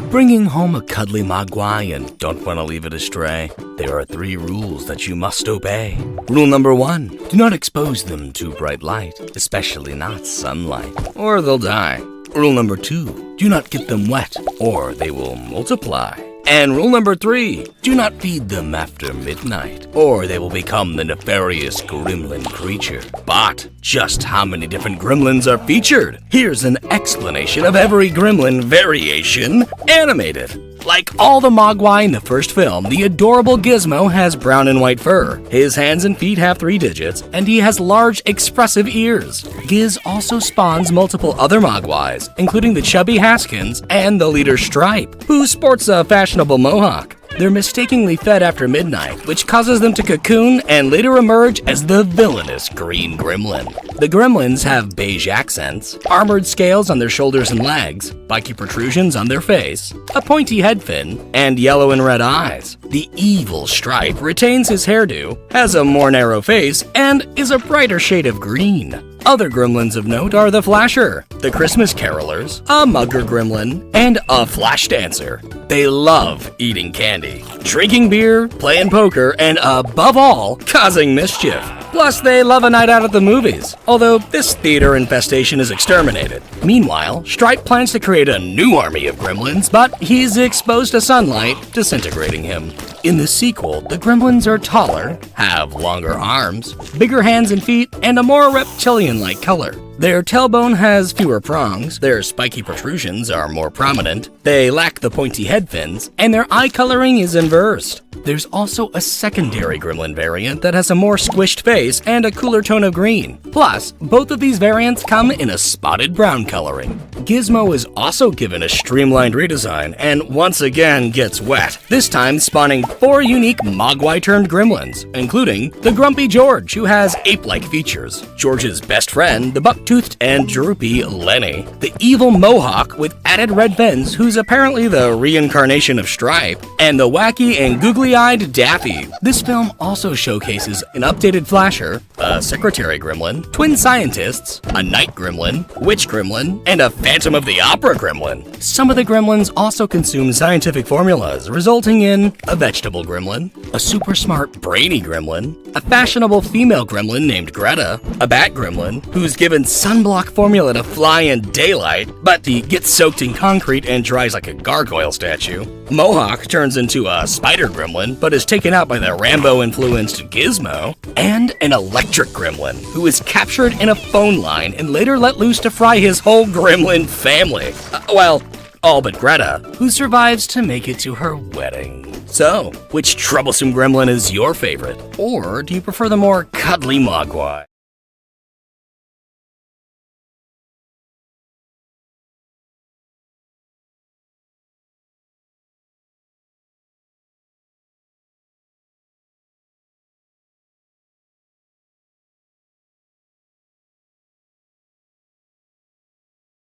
Bringing home a cuddly mogwai and don't want to leave it astray, there are 3 rules that you must obey. Rule number 1, do not expose them to bright light, especially not sunlight, or they'll die. Rule number 2, do not get them wet, or they will multiply. And rule number 3, do not feed them after midnight, or they will become the nefarious gremlin creature. But just how many different gremlins are featured? Here's an explanation of every gremlin variation animated. Like all the mogwai in the first film, the adorable Gizmo has brown and white fur. His hands and feet have 3 digits, and he has large, expressive ears. Giz also spawns multiple other mogwais, including the chubby Haskins and the leader Stripe, who sports a fashionable mohawk. They're mistakenly fed after midnight, which causes them to cocoon and later emerge as the villainous green gremlin. The gremlins have beige accents, armored scales on their shoulders and legs, spiky protrusions on their face, a pointy head fin, and yellow and red eyes. The evil Stripe retains his hairdo, has a more narrow face, and is a brighter shade of green. Other gremlins of note are the Flasher, the Christmas Carolers, a Mugger Gremlin, and a Flash Dancer. They love eating candy, drinking beer, playing poker, and above all, causing mischief. Plus, they love a night out at the movies, although this theater infestation is exterminated. Meanwhile, Stripe plans to create a new army of gremlins, but he's exposed to sunlight, disintegrating him. In the sequel, the gremlins are taller, have longer arms, bigger hands and feet, and a more reptilian-like color. Their tailbone has fewer prongs, their spiky protrusions are more prominent, they lack the pointy head fins, and their eye coloring is inversed. There's also a secondary gremlin variant that has a more squished face and a cooler tone of green. Plus, both of these variants come in a spotted brown coloring. Gizmo is also given a streamlined redesign and once again gets wet, this time spawning 4 unique mogwai-turned gremlins, including the Grumpy George, who has ape-like features, George's best friend, the buck-toothed and droopy Lenny, the evil Mohawk with added red fins, who's apparently the reincarnation of Stripe, and the wacky and googly-eyed Daffy. This film also showcases an updated Flasher, a secretary gremlin, twin scientists, a night gremlin, witch gremlin, and a Phantom of the Opera gremlin. Some of the gremlins also consume scientific formulas, resulting in a vegetable gremlin, a super smart brainy gremlin, a fashionable female gremlin named Greta, a bat gremlin who's given sunblock formula to fly in daylight, but he gets soaked in concrete and dries like a gargoyle statue. Mohawk turns into a spider gremlin, but is taken out by the Rambo-influenced Gizmo, and an electric gremlin, who is captured in a phone line and later let loose to fry his whole gremlin family. Well, all but Greta, who survives to make it to her wedding. So, which troublesome gremlin is your favorite? Or do you prefer the more cuddly mogwai?